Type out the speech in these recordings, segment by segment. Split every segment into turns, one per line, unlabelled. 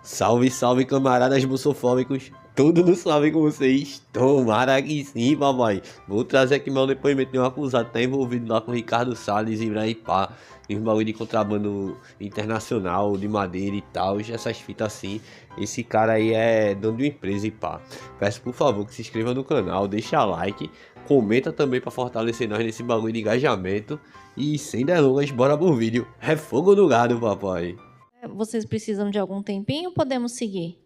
Salve, salve, camaradas buçofóbicos. Tudo no suave com vocês? Tomara que sim, papai. Vou trazer aqui meu depoimento de um acusado que tá envolvido lá com o Ricardo Salles e Ibrahim Pá. Em um bagulho de contrabando internacional, de madeira e tal, essas fitas assim. Esse cara aí é dono de uma empresa e pá. Peço por favor que se inscreva no canal, deixa like, comenta também pra fortalecer nós nesse bagulho de engajamento. E sem delongas, bora pro vídeo. É fogo no gado, papai.
Vocês precisam de algum tempinho? Podemos seguir.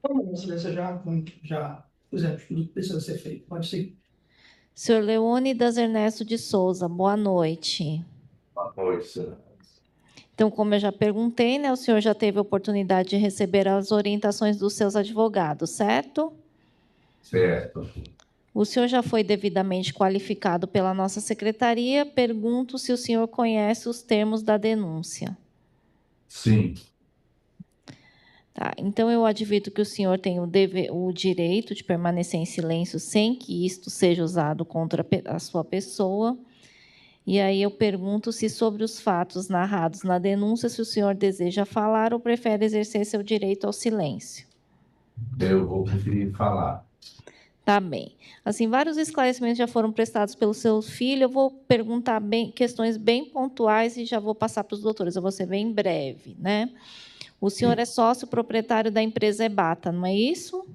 Vamos ver se já fizemos tudo que precisa ser feito. Pode seguir.
Senhor Leônidas Ernesto de Souza, boa noite.
Boa noite, senhor.
Então, como eu já perguntei, né, o senhor já teve a oportunidade de receber as orientações dos seus advogados, certo?
Certo.
O senhor já foi devidamente qualificado pela nossa secretaria. Pergunto se o senhor conhece os termos da denúncia.
Sim,
Tá, então, eu advirto que o senhor tem o direito de permanecer em silêncio sem que isto seja usado contra a sua pessoa. E aí eu pergunto se sobre os fatos narrados na denúncia, se o senhor deseja falar ou prefere exercer seu direito ao silêncio.
eu vou preferir falar.
Tá bem. Assim, vários esclarecimentos já foram prestados pelo seu filho. Eu vou perguntar questões bem pontuais e já vou passar para os doutores. Eu vou ser bem breve, né? O senhor é sócio proprietário da empresa Ebata, não é isso?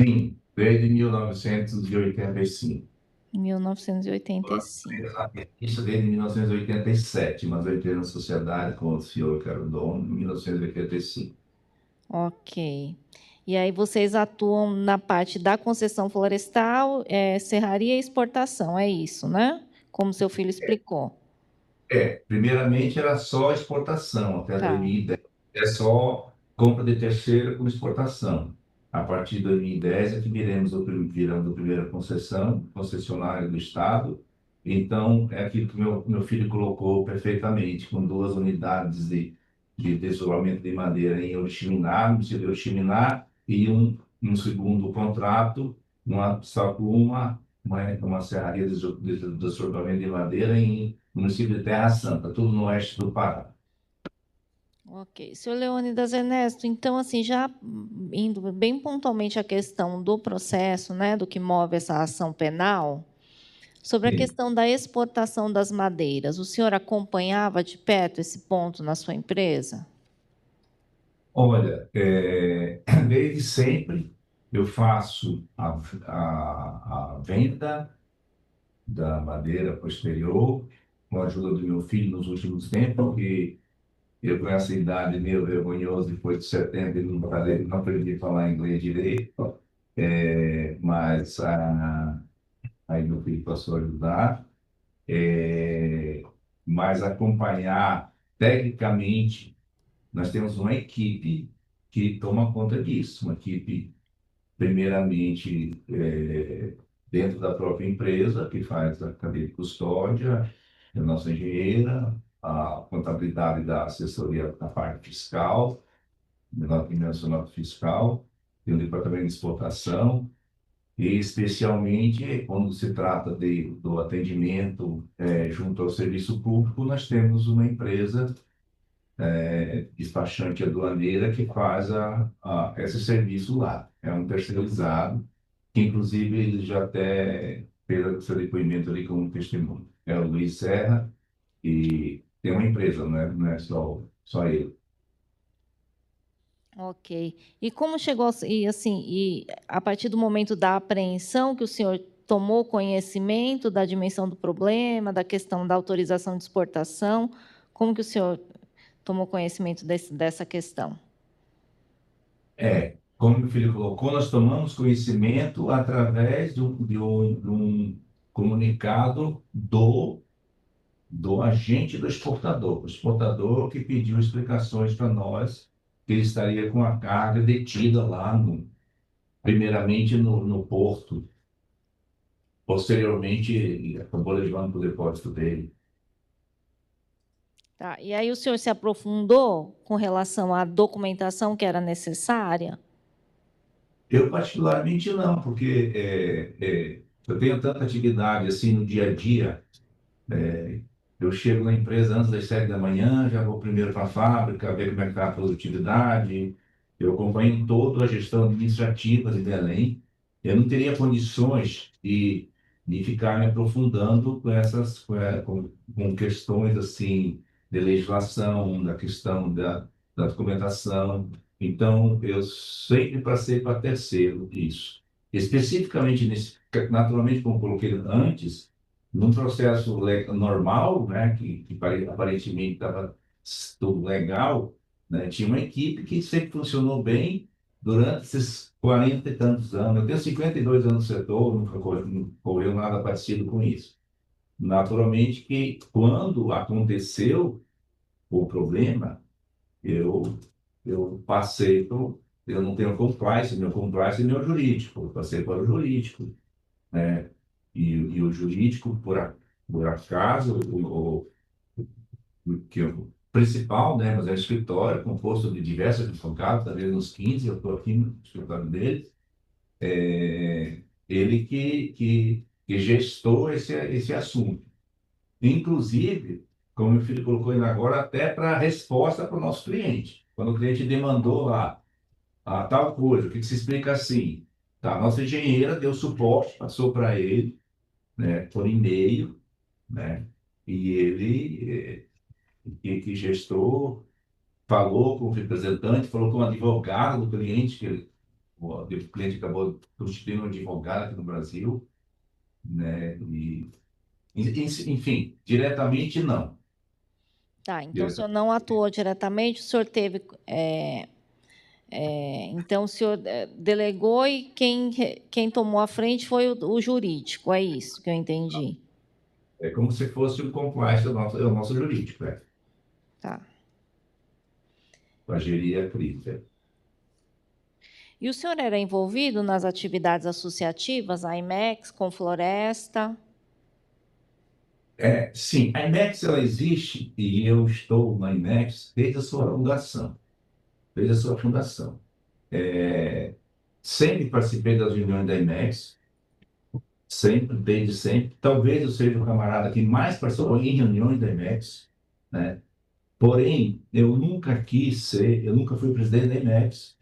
Sim, desde 1985.
1985.
Isso desde 1987, mas eu entrei na sociedade com o senhor, que era o dono, em 1985.
Ok. E aí vocês atuam na parte da concessão florestal, serraria e exportação, é isso, né? Como seu filho explicou.
Primeiramente era só exportação, até
Tá.
2010. É só compra de terceira com exportação. A partir de 2010 é que viramos a primeira concessão, concessionária do Estado. Então, é aquilo que meu filho colocou perfeitamente, com duas unidades de desolamento de madeira em Oriximiná, no município de Oriximiná, e um segundo contrato, só com uma serraria de desolamento de madeira no município de Terra Santa, tudo no oeste do Pará.
Ok. Senhor Leônidas Ernesto, então, assim, já indo bem pontualmente à questão do processo, né, do que move essa ação penal, sobre a
Sim.
questão da exportação das madeiras, o senhor acompanhava de perto esse ponto na sua empresa?
Olha, desde sempre eu faço a venda da madeira posterior, com a ajuda do meu filho nos últimos tempos, porque eu com essa idade meio vergonhosa, depois de 70, não aprendi a falar inglês direito, mas aí meu filho passou a ajudar, é, mas acompanhar tecnicamente. Nós temos uma equipe que toma conta disso, uma equipe, primeiramente, dentro da própria empresa, que faz a cadeia de custódia, a nossa engenheira, a contabilidade da assessoria da parte fiscal, da nacional fiscal, tem o departamento de exportação, e especialmente quando se trata do atendimento junto ao serviço público, nós temos uma empresa despachante aduaneira que faz esse serviço lá. É um terceirizado, que inclusive ele já até fez o seu depoimento ali como testemunho. É o Luiz Serra, e tem uma empresa, não é só ele.
Ok. E como chegou, e assim, e a partir do momento da apreensão que o senhor tomou conhecimento da dimensão do problema, da questão da autorização de exportação, como que o senhor tomou conhecimento dessa questão?
Como meu filho colocou, nós tomamos conhecimento através de um comunicado do agente do exportador. O exportador que pediu explicações para nós que ele estaria com a carga detida lá, primeiramente no porto. Posteriormente, ele acabou levando para o depósito dele.
Tá. E aí o senhor se aprofundou com relação à documentação que era necessária?
Eu, particularmente, não, porque eu tenho tanta atividade assim no dia a dia. Eu chego na empresa antes das 7 da manhã, já vou primeiro para a fábrica, ver como é que está a produtividade. Eu acompanho toda a gestão administrativa de Belém. Eu não teria condições de ficar me aprofundando com com questões assim de legislação, da questão da documentação. Então, eu sempre passei para terceiro isso. Especificamente nesse, naturalmente, como coloquei antes, num processo normal, né, que aparentemente estava tudo legal, né, tinha uma equipe que sempre funcionou bem durante esses 40 e tantos anos. Eu tenho 52 anos no setor, nunca ocorreu nada parecido com isso. Naturalmente que quando aconteceu o problema, eu, eu passei para eu não tenho compliance, meu compliance é meu jurídico, eu passei para o jurídico, né? E o jurídico, por acaso, o principal, né, mas é um escritório composto de diversos advogados, talvez uns 15, eu estou aqui no escritório dele, ele que gestou esse assunto. Inclusive, como meu filho colocou ainda agora, até para a resposta para o nosso cliente. Quando o cliente demandou lá a tal coisa, o que se explica assim? Tá, a nossa engenheira deu suporte, passou para ele, né, por e-mail, né, e ele, que gestou, falou com o representante, falou com o advogado do cliente, o cliente acabou constituindo um advogado aqui no Brasil, né, enfim, diretamente não.
Tá, então o senhor não atuou diretamente, o senhor teve. Então, o senhor delegou e quem tomou a frente foi o jurídico, é isso que eu entendi.
É como se fosse o compliance é o nosso jurídico, né?
Tá.
Para gerir a crise.
E o senhor era envolvido nas atividades associativas, a IMEX, com Floresta?
Sim, a IMEX ela existe e eu estou na IMEX desde a sua fundação. Desde a sua fundação. Sempre participei das reuniões da IMEX, sempre, desde sempre. Talvez eu seja o camarada que mais participou em reuniões da IMEX, né? Porém, eu nunca quis ser, eu nunca fui presidente da IMEX,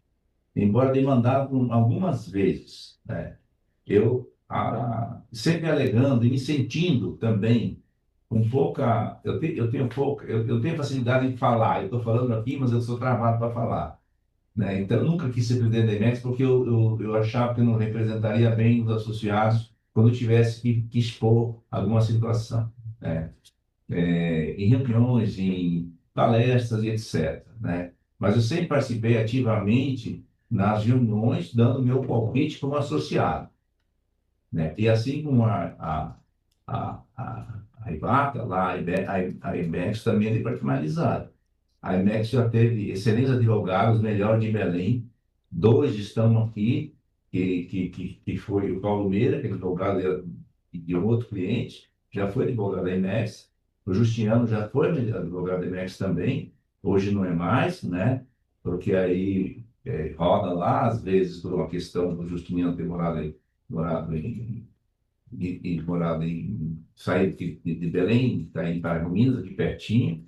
embora demandado algumas vezes, né? Eu sempre alegando e me sentindo também com pouca, eu tenho pouca, eu tenho facilidade em falar, eu estou falando aqui, mas eu sou travado para falar, né? Então, eu nunca quis ser presidente da IMEX porque eu achava que eu não representaria bem os associados quando eu tivesse que expor alguma situação, né? Em reuniões, em palestras e etc., né? Mas eu sempre participei ativamente nas reuniões, dando meu palpite como associado, né? E assim como a IBATA, lá, a IMEX também é departamentalizada. A IMEX já teve excelentes advogados, melhor de Belém. Dois estão aqui, que foi o Paulo Meira, que é advogado de um outro cliente, já foi advogado da IMEX. O Justiano já foi advogado da IMEX também, hoje não é mais, né? Porque aí roda lá, às vezes, por uma questão do Justiniano ter morado sair de Belém, está em Paragominas, aqui pertinho,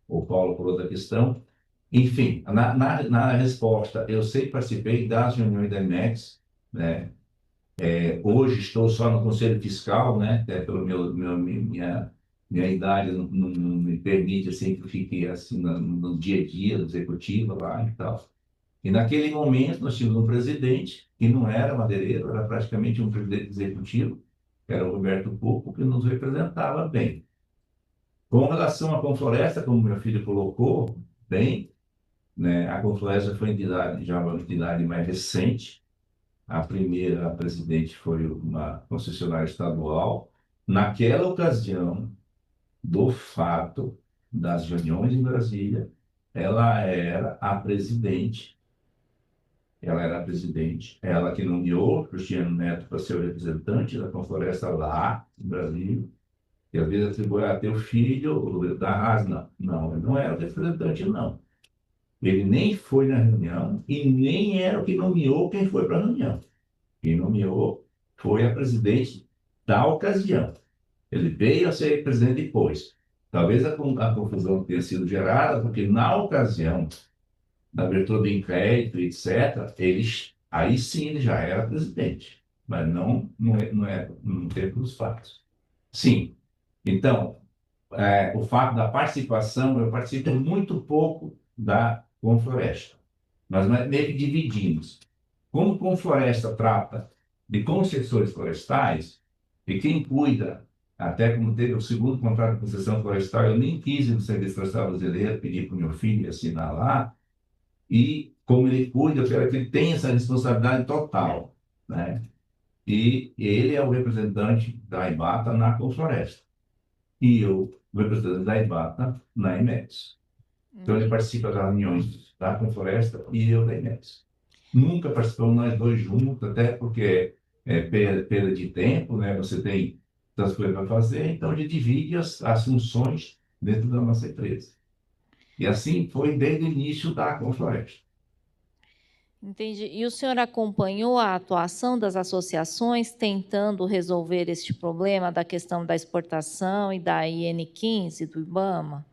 o Paulo por outra questão. Enfim, na resposta, eu sempre participei das reuniões da IMEX, né? Hoje estou só no Conselho Fiscal, né? Até pelo minha idade não me permite assim, que eu fique assim, no dia a dia do executivo lá e tal. E naquele momento nós tínhamos um presidente que não era madeireiro, era praticamente um presidente executivo, que era o Roberto Pupo, que nos representava bem. Com relação à Confloresta, como meu filho colocou bem, né, a Confloresta foi já uma entidade mais recente. A primeira presidente foi uma concessionária estadual. Naquela ocasião, do fato das reuniões em Brasília, ela era a presidente. Ela era a presidente, ela que nomeou Cristiano Neto para ser o representante da Confloresta lá, no Brasil, e às vezes atribui até o filho da Haas, não. Não, ele não era o representante, não. Ele nem foi na reunião e nem era o que nomeou quem foi para a reunião. Quem nomeou foi a presidente da ocasião. Ele veio a ser presidente depois. Talvez a confusão tenha sido gerada porque, na ocasião na abertura do inquérito, etc., aí sim ele já era presidente, mas não teve os fatos. Sim. Então, o fato da participação, eu participo muito pouco da Confloresta. Nós meio que dividimos. Como a Confloresta trata de concessões florestais, e quem cuida, até como teve o segundo contrato de concessão florestal, eu nem quis ir no Serviço Florestal Brasileiro, pedi para o meu filho assinar lá, e como ele cuida, eu quero que ele tenha essa responsabilidade total, né? E ele é o representante da Ibata na Confloresta. E eu, o representante da Ibata na IMEX. Então ele participa das reuniões da Confloresta e eu da IMEX. Nunca participamos nós dois juntos, até porque é perda de tempo, né? Você tem tantas coisas para fazer, então a gente divide as funções dentro da nossa empresa. E assim foi desde o início da Confloresta.
Entendi. E o senhor acompanhou a atuação das associações tentando resolver este problema da questão da exportação e da IN15 do IBAMA?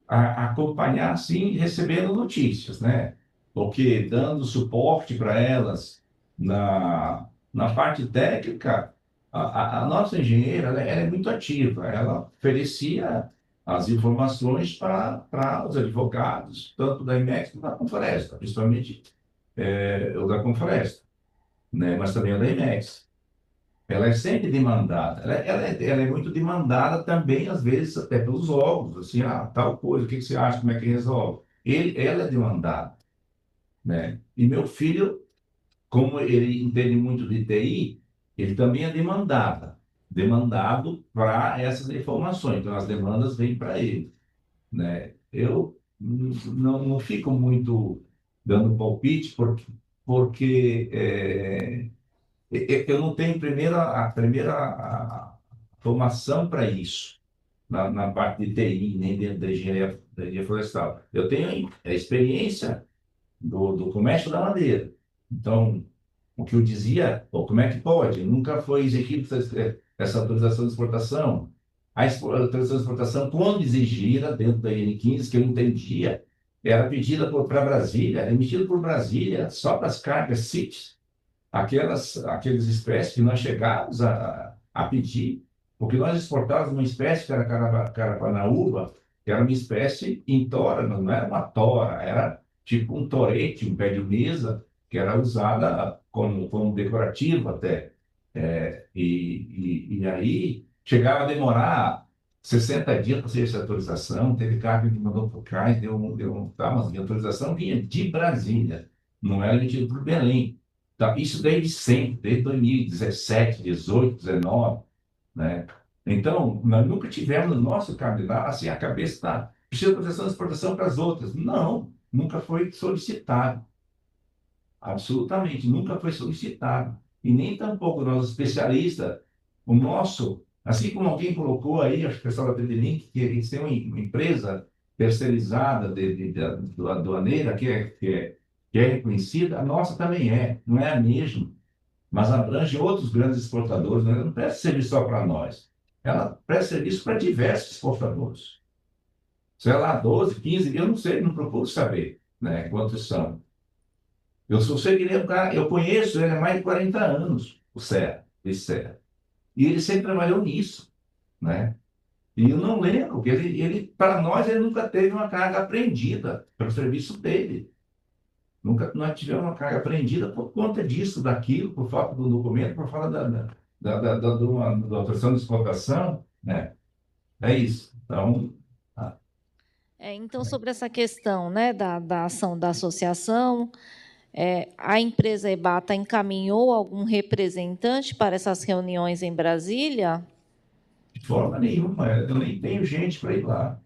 Acompanhar, sim, recebendo notícias, né? Porque dando suporte para elas na parte técnica, a nossa engenheira, ela é muito ativa, ela oferecia as informações para os advogados, tanto da IMEX quanto da Confloresta, principalmente o da Confloresta, né? Mas também o da IMEX. Ela é sempre demandada. Ela é muito demandada também, às vezes, até pelos órgãos, assim, tal coisa, o que você acha, como é que resolve? Ela é demandada, né? E meu filho, como ele entende muito de TI, ele também é demandado para essas informações. Então, as demandas vêm para ele, né? Eu não fico muito dando palpite, porque eu não tenho a formação para isso, na parte de TI, nem dentro da engenharia florestal. Eu tenho a experiência do comércio da madeira. Então, o que eu dizia, pô, como é que pode? Nunca foi exigido essa autorização de exportação. Autorização de exportação, quando exigida dentro da IN15, que eu entendia, era pedida para Brasília, era emitida por Brasília só para as cargas CITES, aqueles espécies que nós chegávamos a pedir, porque nós exportávamos uma espécie que era carapanaúba, que era uma espécie em tora, não era uma tora, era tipo um torete, um pé de mesa, que era usada como decorativo até. E aí chegava a demorar 60 dias para ser essa autorização, teve carga que mandou para o CAIS, tá, mas a autorização vinha de Brasília, não era emitida por Belém. Tá? Isso desde sempre, desde 2017, 18, 19, né? Então, nós nunca tivemos no nosso calendário assim, a cabeça da precisa de proteção de exportação para as outras. Não, nunca foi solicitado. Absolutamente, nunca foi solicitado. E nem tampouco nós especialistas, o nosso, assim como alguém colocou aí, acho que o pessoal da Trilink, que eles têm uma empresa terceirizada da aduaneira que é reconhecida, a nossa também não é a mesma, mas abrange outros grandes exportadores, né? Ela não presta serviço só para nós, ela presta serviço para diversos exportadores. Sei lá, 12, 15, eu não sei, não procuro saber, né, quantos são. Eu só sei que ele é um cara, eu conheço ele há mais de 40 anos, esse Serra. E ele sempre trabalhou nisso, né? E eu não lembro, porque para nós, ele nunca teve uma carga apreendida pelo serviço dele. Nunca nós tivemos uma carga apreendida por conta disso, daquilo, por falta do documento, por falta da autorização de exportação, né? É isso. Então,
Então, sobre essa questão, né, da ação da associação, a empresa Ebata encaminhou algum representante para essas reuniões em Brasília?
de forma nenhuma, eu nem tenho gente para ir lá.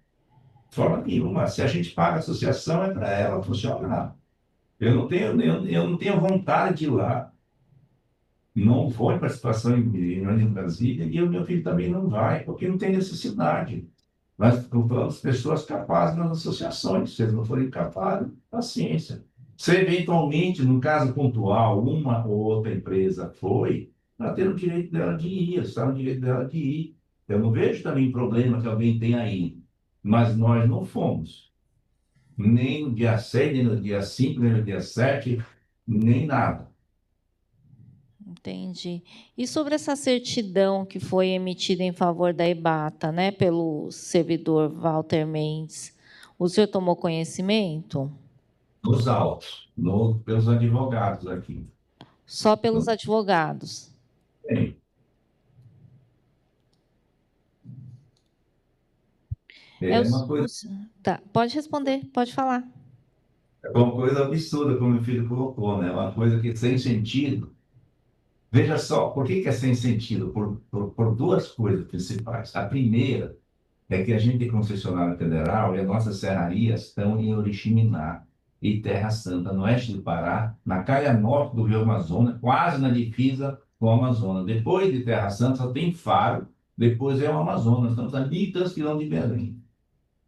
De forma nenhuma. Se a gente paga a associação, é para ela funcionar. Eu não tenho vontade de ir lá. Não vou em participação em Brasília e o meu filho também não vai, porque não tem necessidade. Nós compramos pessoas capazes nas associações. Se eles não forem capazes, paciência. Se eventualmente, num caso pontual, uma ou outra empresa foi, ela tem o direito dela de ir, está no direito dela de ir. Eu não vejo também problema que alguém tenha aí, mas nós não fomos. nem no dia 6, nem no dia 5, nem no dia 7, nem nada.
Entendi. E sobre essa certidão que foi emitida em favor da Ebata, né, pelo servidor Walter Mendes, o senhor tomou conhecimento?
Nos autos, pelos advogados aqui.
Só pelos advogados.
Bem,
É
é uma coisa,
tá, pode responder, pode falar.
é uma coisa absurda, como meu filho colocou, né? Uma coisa que sem sentido. Veja só, por que que é sem sentido? Por duas coisas principais. A primeira é que a gente é concessionária federal e as nossas serrarias estão em Oriximiná e Terra Santa, no oeste do Pará, na calha norte do Rio Amazonas, quase na divisa com o Amazonas. Depois de Terra Santa só tem Faro, depois é o Amazonas. Estamos a 1.000 quilômetros de Belém.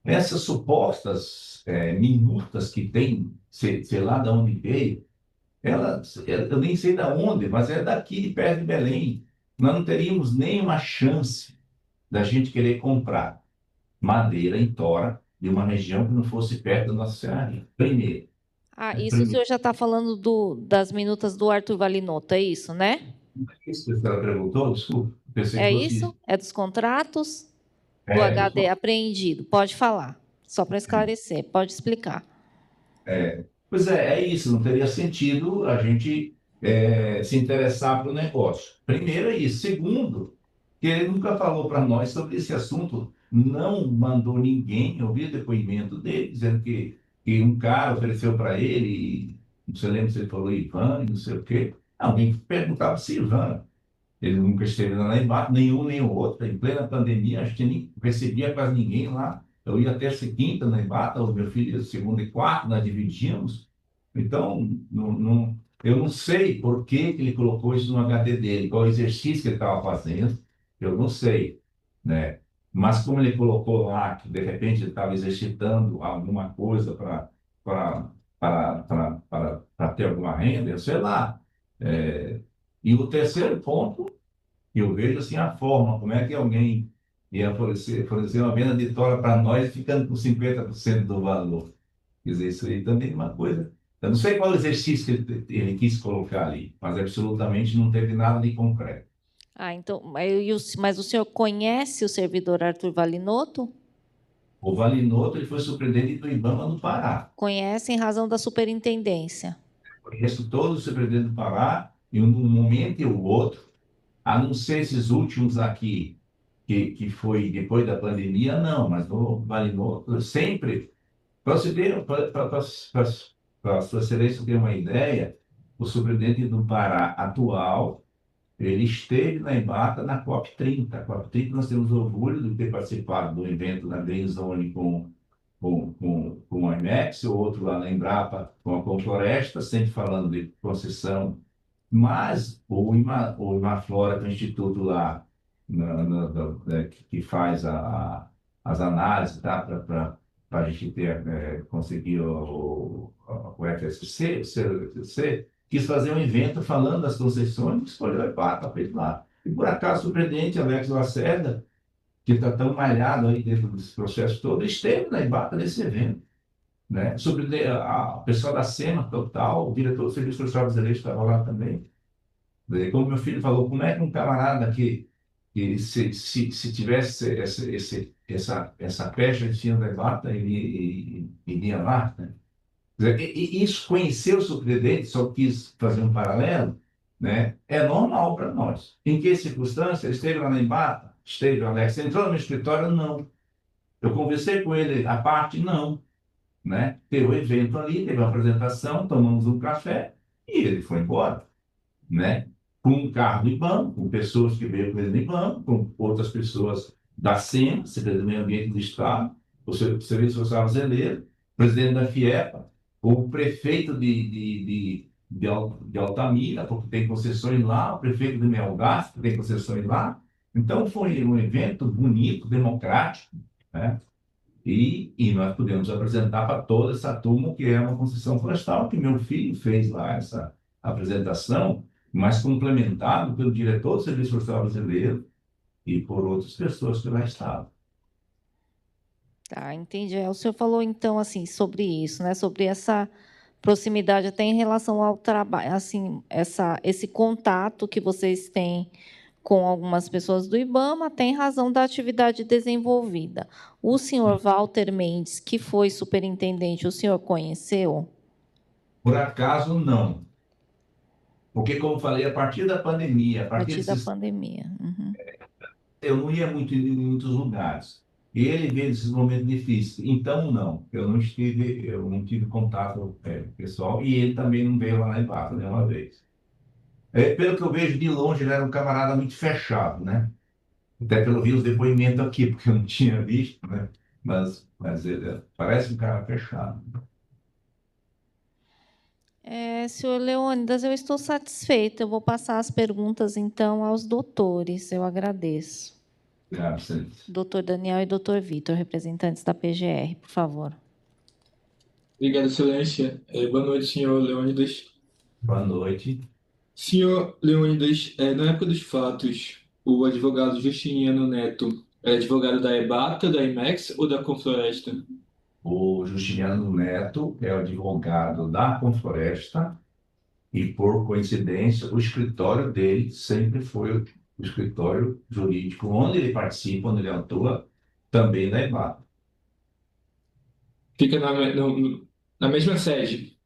Essas supostas minutas que tem, sei lá de onde veio, eu nem sei de onde, mas é daqui de perto de Belém. Nós não teríamos nenhuma chance da gente querer comprar madeira em tora de uma região que não fosse perto da nossa serraria. Primeiro.
Ah,
Né?
isso o
Primeiro.
senhor já está falando das minutas do Arthur Valinotto, é isso, né?
Isso que ela perguntou, desculpa, pensei que
É
fosse
isso?
isso.
É dos contratos do
É,
HD apreendido? Pode falar, só para esclarecer, pode explicar.
pois é isso, não teria sentido a gente se interessar pelo negócio. Primeiro é isso. Segundo, que ele nunca falou para nós sobre esse assunto, não mandou ninguém ouvir depoimento dele, dizendo que um cara ofereceu para ele, não se lembra se ele falou Ivan, não sei o quê. Alguém perguntava se Ivan. Ele nunca esteve lá embaixo, nenhum nem o outro. Em plena pandemia, a gente nem recebia quase ninguém lá. Eu ia terça e quinta na Embata, o meu filho ia segunda e quarta, nós dividíamos. Então, eu não sei por que que ele colocou isso no HD dele, qual o exercício que ele estava fazendo, eu não sei, né? Mas como ele colocou lá, que de repente ele estava exercitando alguma coisa para ter alguma renda, eu sei lá. E o terceiro ponto, eu vejo assim a forma, como é que alguém ia oferecer uma venda de tora para nós ficando com 50% do valor. Quer dizer, isso aí também é uma coisa. Eu não sei qual exercício que ele quis colocar ali, mas absolutamente não teve nada de concreto.
Ah, então, mas o senhor conhece o servidor Arthur Valinotto?
O Valinotto ele foi superintendente do IBAMA no Pará.
Conhece em razão da superintendência.
Conheço todos os superintendentes do Pará, e um momento e o outro, a não ser esses últimos aqui, que foi depois da pandemia, não, mas o Valinotto sempre. Para você ter, para a sua excelência ter uma ideia, o superintendente do Pará atual, ele esteve na Embata na COP30. A COP30 nós temos orgulho de ter participado do evento da Green Zone com a IMEX, o outro lá na Embrapa com a Confloresta, sempre falando de concessão, mas o Imaflora, que é o instituto lá que faz as análises, tá, para a gente conseguir o FSC, o CFC, quis fazer um evento falando das concessões, escolheu a EPATA, fez lá. E por acaso o surpreendente, Alex Lacerda, que está tão malhado aí dentro desse processo todo, esteve na EBATA nesse evento. Né? Sobre o pessoal da SEMA Total, o diretor do Serviço Social Brasileiro estava lá também. Como meu filho falou, como é que um camarada que se tivesse essa pecha de cima da EBATA, ele iria lá, né? Quer dizer, isso, conhecer o surpreendente, só quis fazer um paralelo, né? É normal para nós. Em que circunstância? Ele esteve lá na EBATA? Esteve, Alex. Entrou no meu escritório? Não. Eu conversei com ele à parte? Não. Né? Teve um evento ali, teve uma apresentação, tomamos um café e ele foi embora, né? Com um carro do IBAMA, com pessoas que veio com ele do IBAMA, com outras pessoas da SEMA, Secretaria do Meio Ambiente do Estado, o Serviço Social Brasileiro, presidente da FIEPA, o prefeito de Altamira, porque tem concessões lá, o prefeito de Melgaço, que tem concessões lá. Então, foi um evento bonito, democrático, né? E nós podemos apresentar para toda essa turma que é uma concessão florestal, que meu filho fez lá essa apresentação, mas complementado pelo diretor do Serviço Florestal Brasileiro e por outras pessoas que lá estavam.
Tá, entendi. O senhor falou, então, assim, sobre isso, né? Sobre essa proximidade até em relação ao trabalho, assim, esse contato que vocês têm com algumas pessoas do IBAMA, tem razão da atividade desenvolvida. O senhor Walter Mendes, que foi superintendente, o senhor conheceu?
Por acaso, não. Porque, como eu falei, a partir da pandemia, a
A
partir
partir da
desses,
pandemia. Uhum.
eu não ia muito em muitos lugares. E ele veio desses momentos difíceis. Então, não, eu não tive contato pessoal e ele também não veio lá na Embrapa nenhuma vez. Pelo que eu vejo de longe, ele era um camarada muito fechado, né? Até pelo vi os depoimentos aqui, porque eu não tinha visto, né? Mas ele parece um cara fechado.
Senhor Leônidas, eu estou satisfeita. Eu vou passar as perguntas, então, aos doutores. Eu agradeço.
Graças.
Doutor Daniel e doutor Vitor, representantes da PGR, por favor.
Obrigado, Excelência. Boa noite, senhor Leônidas.
Boa noite.
Senhor Leônidas, na época dos fatos, o advogado Justiniano Neto é advogado da EBATA, da IMEX ou da Confloresta?
O Justiniano Neto é o advogado da Confloresta e, por coincidência, o escritório dele sempre foi o escritório jurídico onde ele participa, onde ele atua, também da EBATA.
Fica na mesma sede.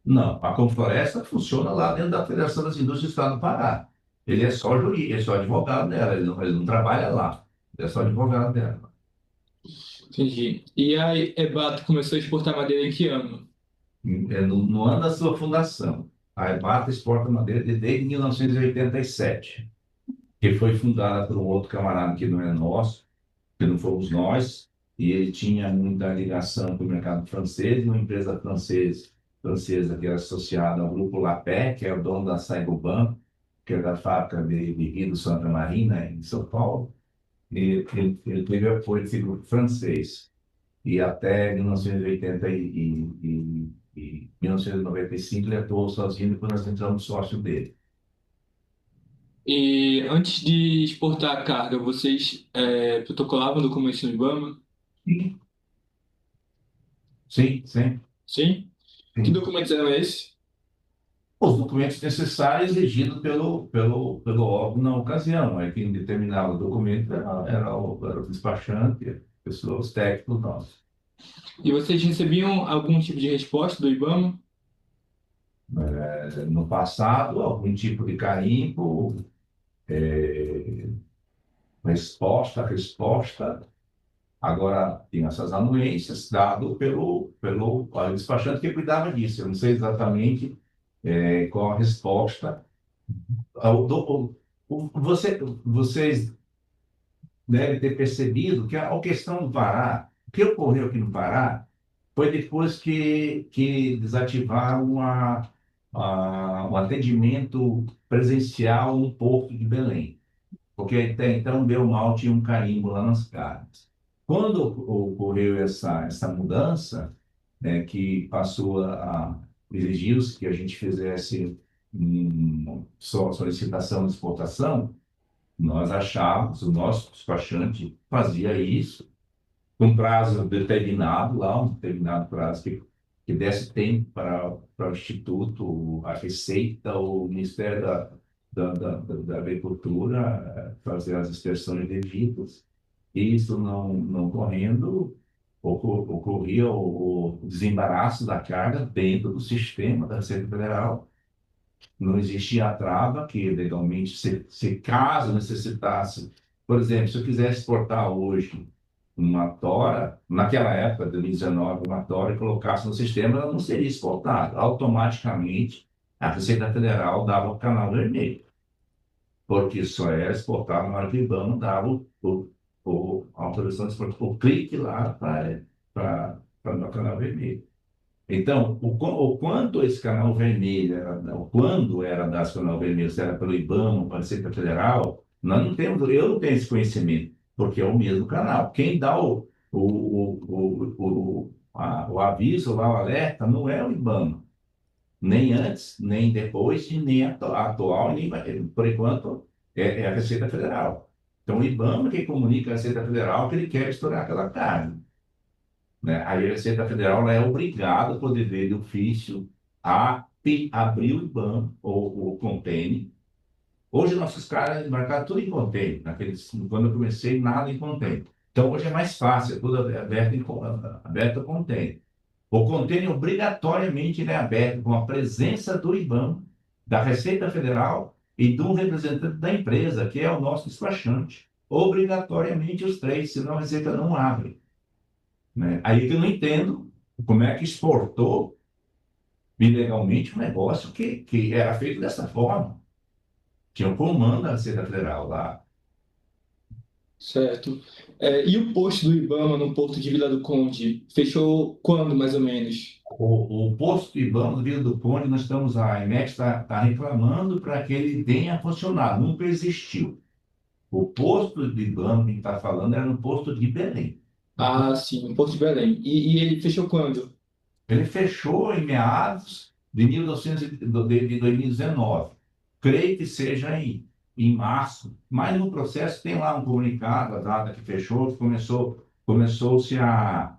Não, a Confloresta funciona lá dentro da Federação das Indústrias do Estado do Pará. Ele é só jurídico, ele é só advogado dela, ele não trabalha lá, ele é só advogado dela.
Entendi. E a EBATA começou a exportar madeira em que ano?
No ano da sua fundação. A EBATA exporta madeira desde 1987, que foi fundada por um outro camarada que não é nosso, que não fomos nós, e ele tinha muita ligação com o mercado francês, uma empresa francesa que era associada ao grupo Lapé, que é o dono da Saint-Gobain, que é da fábrica de vidro Santa Marina, em São Paulo. E ele teve apoio desse grupo francês. E até 1980 e 1995 ele atuou sozinho, depois nós entramos no sócio dele.
E antes de exportar a carga, vocês protocolavam documentos no IBAMA?
Sim, sim,
Sim? Que
sim.
documentos eram esses?
Os documentos necessários exigidos pelo órgão na ocasião. Aí quem determinava o documento era o despachante, os técnicos nossos.
E vocês recebiam algum tipo de resposta do IBAMA?
No passado, algum tipo de carimbo, é, resposta. Agora, tem essas anuências dado pelo despachante que cuidava disso. Eu não sei exatamente qual a resposta. Vocês devem ter percebido que a questão do Pará, o que ocorreu aqui no Pará, foi depois que desativaram o atendimento presencial no Porto de Belém. Porque até então, bem ou mal, tinha um carimbo lá nas cartas. Quando ocorreu essa mudança, né, que passou a exigir que a gente fizesse solicitação de exportação, nós achávamos, o nosso despachante fazia isso com prazo determinado, lá um determinado prazo que desse tempo para o Instituto, a Receita, o Ministério da Agricultura fazer as inspeções devidas. E isso não ocorrendo, ocorria o desembaraço da carga dentro do sistema da Receita Federal. Não existia a trava que legalmente, se caso necessitasse, por exemplo, se eu quisesse exportar hoje uma tora, naquela época, de 2019, uma tora e colocasse no sistema, ela não seria exportada. Automaticamente, a Receita Federal dava o canal vermelho, porque só era exportado na hora que o IBAMA dava a autorização de exportação, o clique lá para o canal vermelho. Então, o quanto esse canal vermelho, o quando era dado esse canal vermelho, se era pelo IBAMA, pela Receita Federal, eu não tenho esse conhecimento, porque é o mesmo canal. Quem dá o aviso lá, o alerta, não é o IBAMA, nem antes, nem depois, e nem atual, nem por enquanto, é a Receita Federal. Então, o IBAMA que comunica à Receita Federal que ele quer estourar aquela carne. né? Aí a Receita Federal ela é obrigada, por dever de ofício, a abrir o IBAN ou o container. Hoje nossos caras marcaram tudo em container. Quando eu comecei, nada em container. Então hoje é mais fácil, é tudo aberto a container. O container obrigatoriamente ele é aberto com a presença do IBAN, da Receita Federal e de um representante da empresa, que é o nosso despachante. Obrigatoriamente os três, senão a Receita não abre, né? Aí que eu não entendo como é que exportou ilegalmente um negócio que era feito dessa forma. Tinha um comando da Receita Federal lá.
Certo. E o posto do IBAMA no Porto de Vila do Conde fechou quando, mais ou menos?
O posto de IBAMA do Vila do Conde, nós estamos, a IMEX está reclamando para que ele venha a funcionar. Nunca existiu. O posto de IBAMA que a gente está falando era no posto de Belém.
Ah, sim, no Porto de Belém. E ele fechou quando?
Ele fechou em meados de 2019. Creio que seja em março, mas no processo tem lá um comunicado, a data que fechou, que começou-se a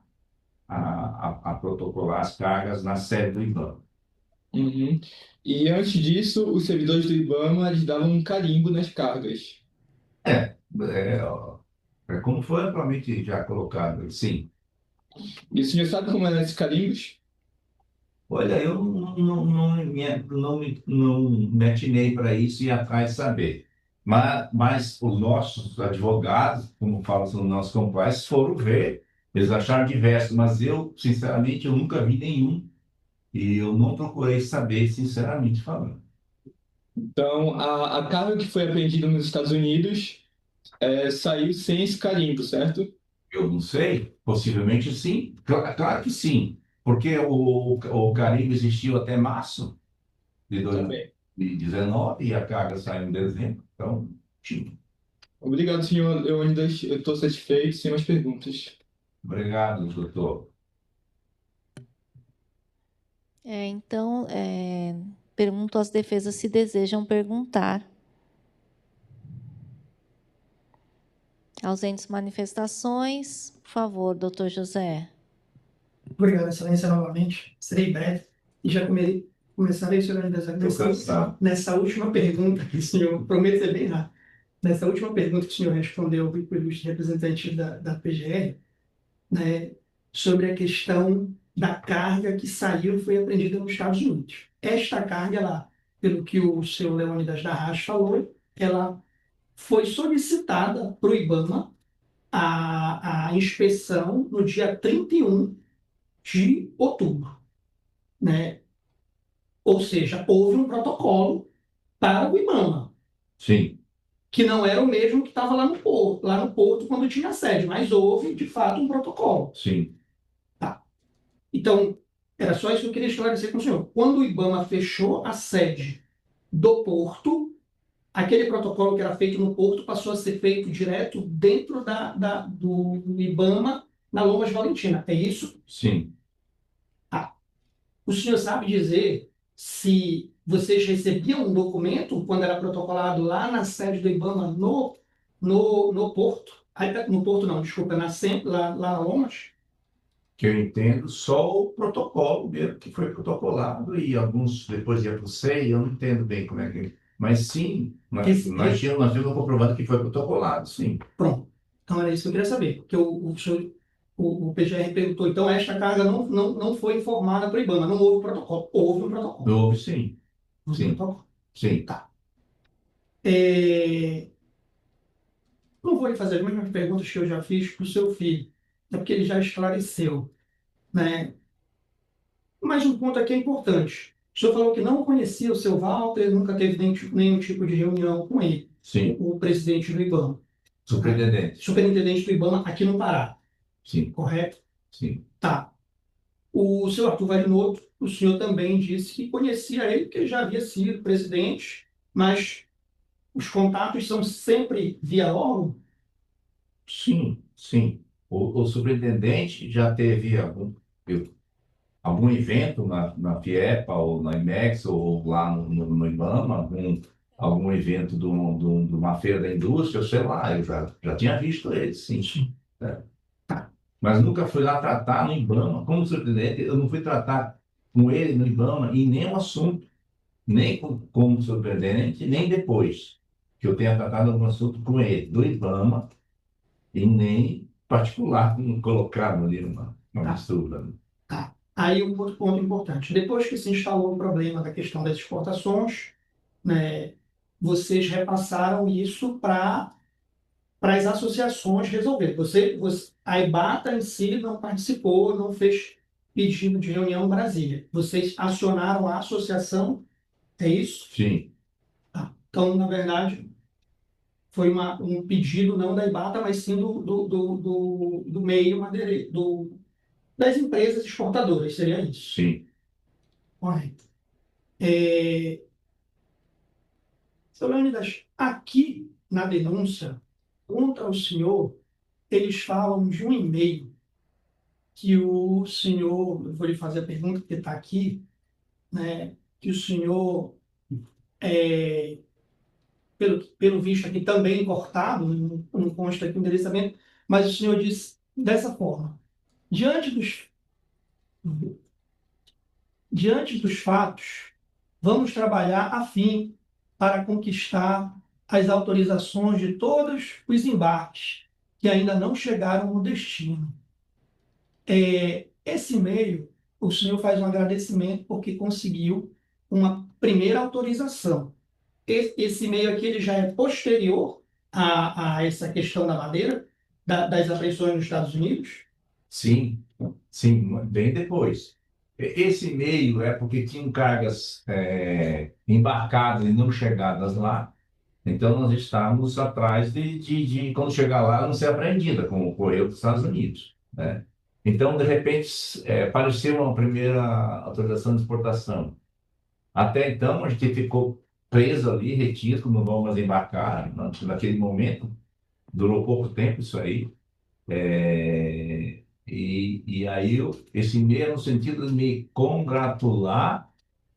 protocolar as cargas na sede do IBAMA.
Uhum. E antes disso, os servidores do IBAMA eles davam um carimbo nas cargas.
Ó, como foi amplamente já colocado, sim.
E o senhor sabe como eram esses carimbos?
Olha, eu não me atinei para isso e ir atrás de saber. Mas os nossos advogados, como falam nos nossos compliance, foram ver. Eles acharam diversos, mas eu, sinceramente, eu nunca vi nenhum. E eu não procurei saber, sinceramente falando.
Então, a carga que foi apreendida nos Estados Unidos saiu sem esse carimbo, certo?
Eu não sei, possivelmente sim. Claro que sim, porque o carimbo existiu até março de
Também.
2019 e a carga saiu em dezembro. Então, tinha.
Obrigado, senhor Leônidas. Eu estou satisfeito, sem mais perguntas.
Obrigado, doutor.
Então, pergunto às defesas se desejam perguntar. Ausentes manifestações, por favor, doutor José.
Obrigado, Excelência, novamente. Serei breve. E já começarei, senhor Leônidas, nessa última pergunta que o senhor, prometo ser bem rápido, nessa última pergunta que o senhor respondeu para o ilustre representante da PGR, né, sobre a questão da carga que saiu e foi apreendida nos Estados Unidos. Esta carga, ela, pelo que o senhor Leônidas Darras falou, ela foi solicitada para o IBAMA a inspeção no dia 31 de outubro, né? Ou seja, houve um protocolo para o IBAMA,
Sim,
que não era o mesmo que estava lá no porto quando tinha sede, mas houve, de fato, um protocolo.
sim,
Então, era só isso que eu queria esclarecer com o senhor. Quando o IBAMA fechou a sede do porto, aquele protocolo que era feito no porto passou a ser feito direto dentro do IBAMA na Lomas Valentina. É isso?
sim.
O senhor sabe dizer se vocês recebiam um documento quando era protocolado lá na sede do IBAMA no porto? No porto não, desculpa, lá na Lomas?
Que eu entendo só o protocolo mesmo que foi protocolado e alguns depois ia para o SEI, eu não entendo bem como é que. Mas sim, nós tínhamos um comprovante que foi protocolado, sim.
Pronto. Então era isso que eu queria saber. Porque o PGR perguntou, então esta carga não foi informada para o IBAMA, não houve protocolo. Houve um protocolo.
Houve, sim.
Houve um
Sim.
protocolo.
Sim.
Tá. Não vou lhe fazer as mesmas perguntas que eu já fiz para o seu filho, é porque ele já esclareceu, né? Mas um ponto aqui é importante. O senhor falou que não conhecia o seu Walter, nunca teve nenhum tipo de reunião com ele,
Sim.
o presidente do IBAMA.
Superintendente.
Do IBAMA aqui no Pará,
Sim.
correto?
Sim.
Tá. O senhor Arthur Varinoto, o senhor também disse que conhecia ele, porque ele já havia sido presidente, mas os contatos são sempre via órgão?
Sim, sim. O superintendente já teve algum evento na FIEPA ou na IMEX ou lá no IBAMA, algum evento de uma feira da indústria, sei lá, eu já tinha visto ele, sim. É.
Tá.
mas nunca fui lá tratar no IBAMA. Como superintendente, eu não fui tratar com ele no IBAMA em nenhum assunto, nem como superintendente, nem depois que eu tenha tratado algum assunto com ele, do IBAMA, e nem particular, colocado ali uma
Tá.
mistura.
Tá. Aí um outro ponto importante. Depois que se instalou o problema da questão das exportações, né, vocês repassaram isso para as associações resolver. A EBATA em si não participou, não fez pedido de reunião em Brasília. Vocês acionaram a associação, é isso?
Sim,
Tá. Então, na verdade, foi um pedido não da EBATA, mas sim do meio madeireiro, das empresas exportadoras, seria isso.
sim.
Correto. Seu Leônidas, aqui na denúncia contra o senhor, eles falam de um e-mail que o senhor, eu vou lhe fazer a pergunta porque está aqui, né, que o senhor, pelo visto aqui também cortado, não consta aqui o endereçamento, mas o senhor diz dessa forma: diante dos, diante dos fatos, vamos trabalhar a fim para conquistar as autorizações de todos os embarques que ainda não chegaram no destino. Esse e-mail, o senhor faz um agradecimento porque conseguiu uma primeira autorização. Esse e-mail aqui ele já é posterior a essa questão da madeira, das apreensões nos Estados Unidos?
Sim, sim, bem depois. Esse e-mail é porque tinham cargas embarcadas e não chegadas lá, então nós estávamos atrás de quando chegar lá, não ser apreendida, como ocorreu nos Estados Unidos, né? Então, de repente, apareceu uma primeira autorização de exportação. Até então, a gente ficou preso ali, retido, não vamos mais embarcar. Naquele momento, durou pouco tempo isso aí. E aí, esse e-mail é no sentido de me congratular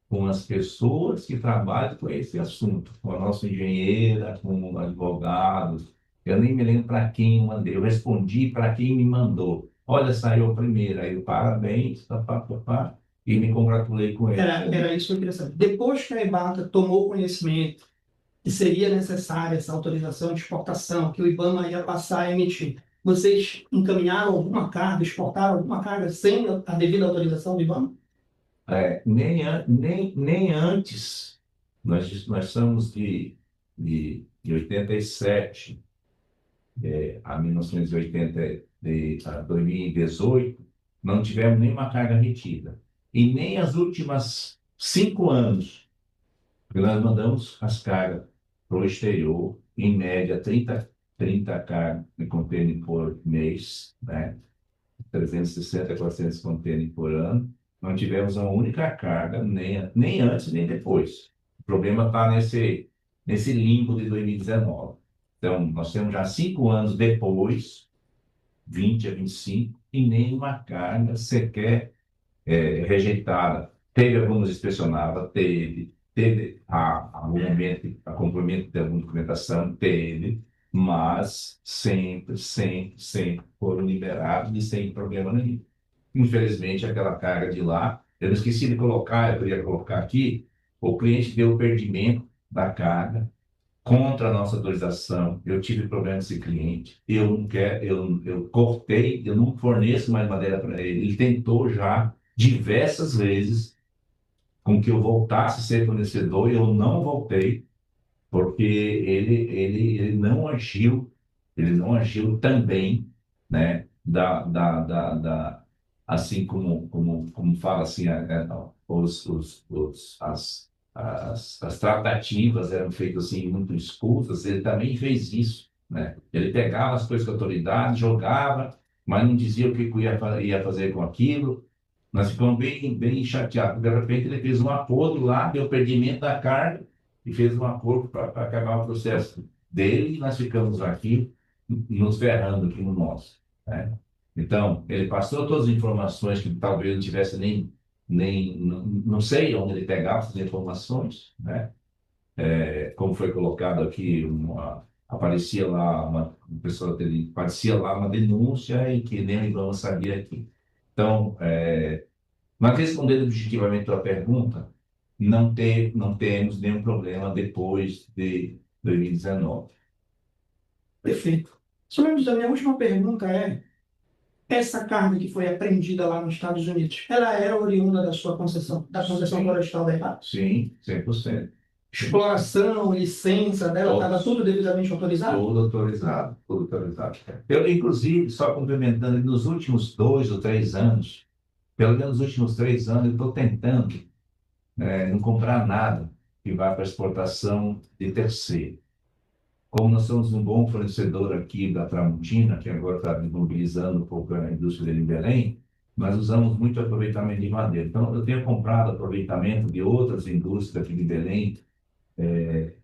com as pessoas que trabalham com esse assunto, com a nossa engenheira, com advogados. Eu nem me lembro para quem eu mandei, eu respondi para quem me mandou. Olha, saiu a primeira, aí eu, parabéns, e me congratulei com ele.
Era isso que eu queria saber. Depois que a EBATA tomou conhecimento que seria necessária essa autorização de exportação, que o IBAMA ia passar a emitir, vocês encaminharam alguma carga, exportaram alguma carga sem a devida autorização do IBAMA?
Nem antes, nós somos de 87 a 1980, a 2018, não tivemos nenhuma carga retida. E nem as últimas 5 anos, porque nós mandamos as cargas para o exterior, em média 30 cargas de contêiner por mês, né? 360 a 400 contêineres por ano. Não tivemos uma única carga, nem antes nem depois. O problema está nesse limbo de 2019. Então, nós temos já 5 anos depois, 20 a 25, e nenhuma carga sequer rejeitada. Teve algumas inspecionadas, teve algum momento, a cumprimento de alguma documentação, teve, mas sempre foram liberados e sem problema nenhum. Infelizmente, aquela carga de lá, eu não esqueci de colocar, eu queria colocar aqui, o cliente deu o perdimento da carga contra a nossa autorização. Eu tive problema com esse cliente, eu não quero, eu cortei, eu não forneço mais madeira para ele. Ele tentou já diversas vezes com que eu voltasse a ser fornecedor, eu não voltei, porque ele não agiu também, né, assim como fala assim, as tratativas eram feitas assim muito escusas, ele também fez isso, né? Ele pegava as coisas com a autoridade, jogava, mas não dizia o que ia fazer com aquilo. Nós ficamos bem chateados, porque de repente ele fez um acordo lá, deu perdimento da carga, e fez um acordo para acabar o processo dele, e nós ficamos aqui nos ferrando aqui no nosso, né? Então, ele passou todas as informações que talvez não tivesse não sei onde ele pegava essas informações, né? Como foi colocado aqui, aparecia lá uma pessoa aparecia lá uma denúncia e que nem o IBAMA sabia aqui. Então, mas respondendo objetivamente a tua pergunta, não temos nenhum problema depois de 2019.
Perfeito. Senhor Mendes, a minha última pergunta é: essa carne que foi apreendida lá nos Estados Unidos, ela era oriunda da sua concessão, da concessão
Sim.
florestal da EPA?
Sim, 100%.
Exploração, licença dela, estava tudo devidamente autorizado?
Tudo autorizado, tudo autorizado. Eu, inclusive, só complementando, nos últimos 2 ou 3 anos, pelo menos nos últimos 3 anos, eu estou tentando não comprar nada que vá para exportação de terceiro. Como nós somos um bom fornecedor aqui da Tramontina, que agora está mobilizando um pouco a indústria dele em Belém, nós usamos muito aproveitamento de madeira. Então, eu tenho comprado aproveitamento de outras indústrias aqui de Belém,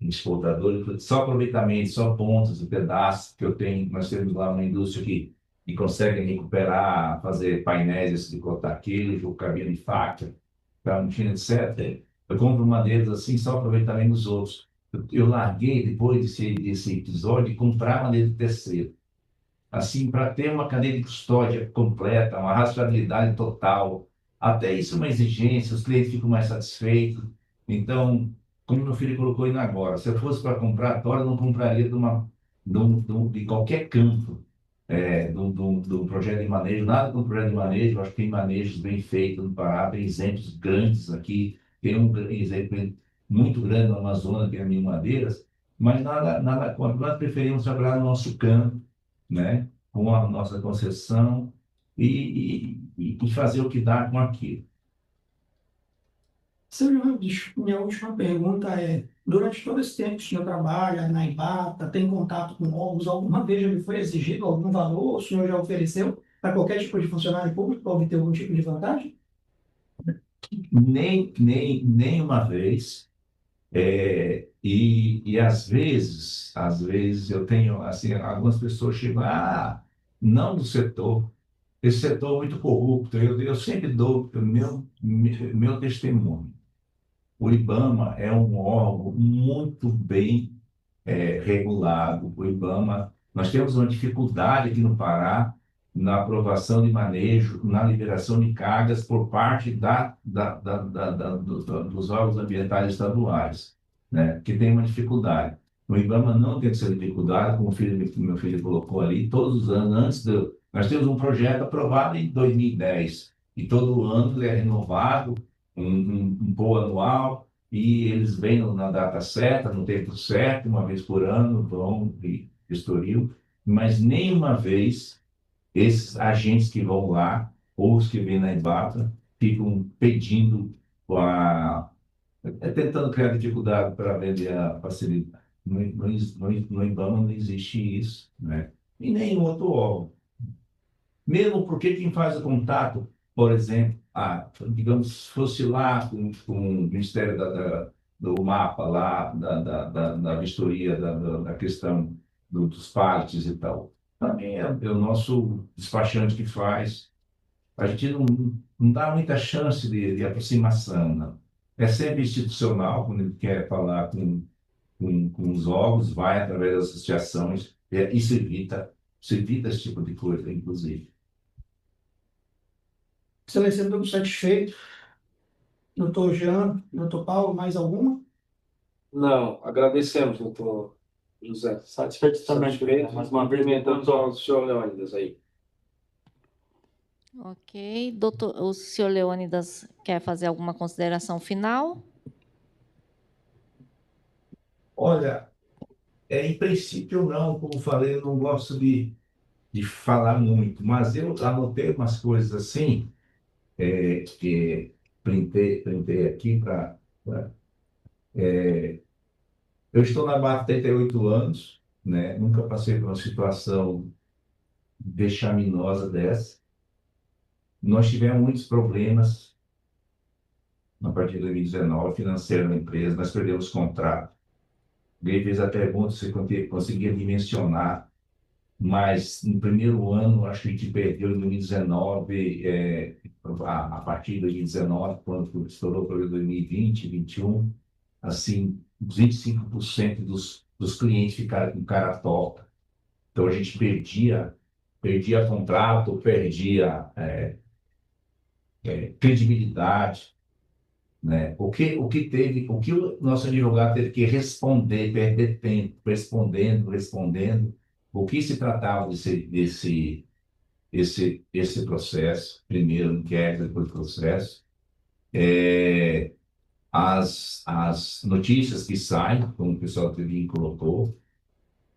exportadores, só aproveitamento, só pontos e pedaços que eu tenho. Nós temos lá uma indústria que consegue recuperar, fazer painéis de cortar queijo, cabine de faca, Tramontina, etc. Eu compro madeiras assim, só aproveitamento dos outros. Eu larguei, depois desse episódio, de comprar madeira de terceiro. Assim, para ter uma cadeia de custódia completa, uma rastreabilidade total. Até isso é uma exigência, os clientes ficam mais satisfeitos. Então, como meu filho colocou aí agora, se eu fosse para comprar tora, eu não compraria de qualquer campo, do projeto de manejo, nada com projeto de manejo. Eu acho que tem manejos bem feitos no Pará, tem exemplos grandes aqui, tem um exemplo muito grande no Amazonas, que é a Minha Madeiras, mas nada contra. Nós preferimos trabalhar no nosso campo, né, com a nossa concessão e fazer o que dá com aquilo.
Senhor Mendes, minha última pergunta é: durante todo esse tempo que o senhor trabalha na Ibata, tem contato com órgãos, alguma vez já lhe foi exigido algum valor? O senhor já ofereceu para qualquer tipo de funcionário público para obter algum tipo de vantagem?
Nem uma vez. E às vezes eu tenho, assim, algumas pessoas chegam, não do setor, esse setor é muito corrupto. Eu sempre dou o meu testemunho. O IBAMA é um órgão muito bem regulado. O IBAMA, nós temos uma dificuldade aqui no Pará na aprovação de manejo, na liberação de cargas por parte dos órgãos ambientais estaduais, né? Que tem uma dificuldade. O IBAMA não tem essa dificuldade, como meu filho colocou ali, todos os anos, nós temos um projeto aprovado em 2010, e todo ano ele é renovado, um POA anual, e eles vêm na data certa, no tempo certo, uma vez por ano, vão e vistoriam, mas nenhuma vez esses agentes que vão lá, ou os que vêm na Ibata, ficam pedindo, tentando criar dificuldade para vender a facilidade. No IBAMA não existe isso, né? E nenhum outro órgão. Mesmo porque quem faz o contato, por exemplo, digamos, se fosse lá com o Ministério do Mapa, lá da vistoria da questão dos partes e tal, também é o nosso despachante que faz. A gente não dá muita chance de aproximação, não. É sempre institucional, quando ele quer falar com os órgãos, vai através das associações, isso evita esse tipo de coisa, inclusive.
Excelência, estou satisfeito. Doutor Jean, doutor Paulo, mais alguma?
Não, agradecemos, doutor José. Satisfeito também. Mais uma vez, cumprimentamos ao senhor Leônidas aí.
Ok. Doutor, o senhor Leônidas quer fazer alguma consideração final?
Olha, em princípio não, como falei, eu não gosto de falar muito, mas eu anotei umas coisas assim, que printei aqui para. Eu estou na barra há 38 anos, né? Nunca passei por uma situação vexaminosa dessa. Nós tivemos muitos problemas a partir de 2019, financeiro na empresa, nós perdemos contrato. Alguém fez a pergunta se conseguia dimensionar, mas no primeiro ano, acho que a gente perdeu em 2019, a partir de 2019, quando estourou para 2020, 2021, assim, 25% dos clientes ficarem com cara torta. Então a gente perdia contrato, perdia credibilidade, né? O que o nosso advogado teve que responder, perder tempo, respondendo, o que se tratava esse processo, primeiro inquérito, depois processo, as notícias que saem, como o pessoal também colocou,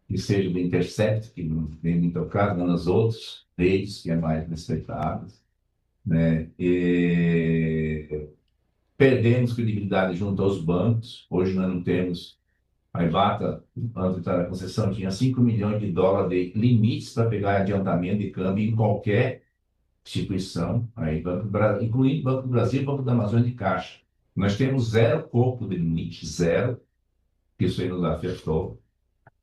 que seja do Intercept, que não tem muito tocado, nas outras redes, que é mais respeitável, né? Perdemos credibilidade junto aos bancos. Hoje nós não temos. A Ibata, antes da concessão, tinha 5 milhões de dólares de limites para pegar adiantamento de câmbio em qualquer instituição, aí, incluindo Banco do Brasil e Banco da Amazônia de Caixa. Nós temos zero corpo de limite, zero, que isso aí nos afetou.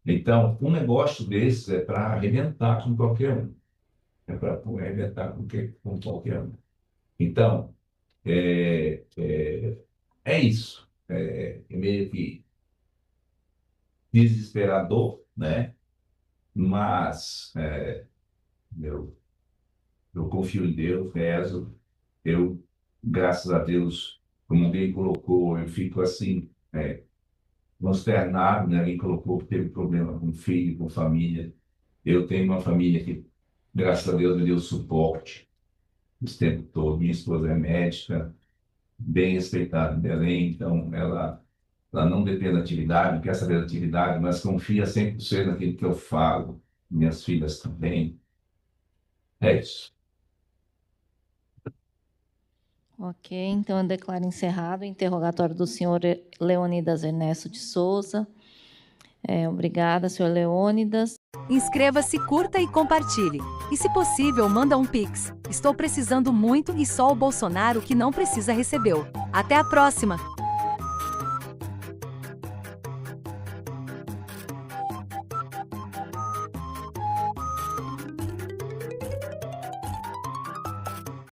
Então, um negócio desses é para arrebentar com qualquer um. É para arrebentar com qualquer um. Então, é isso. É meio que desesperador, né? Mas eu confio em Deus, rezo. Eu, graças a Deus, como alguém colocou, eu fico assim, consternado, né? Alguém colocou que teve problema com filho, com família. Eu tenho uma família que, graças a Deus, me deu suporte esse tempo todo. Minha esposa é médica, bem respeitada em Belém, então ela não depende da atividade, não quer saber da atividade, mas confia 100% naquilo que eu falo. Minhas filhas também. É isso.
Ok, então eu declaro encerrado o interrogatório do senhor Leônidas Ernesto de Souza. Obrigada, senhor Leônidas.
Inscreva-se, curta e compartilhe. E, se possível, manda um Pix. Estou precisando muito e só o Bolsonaro que não precisa recebeu. Até a próxima!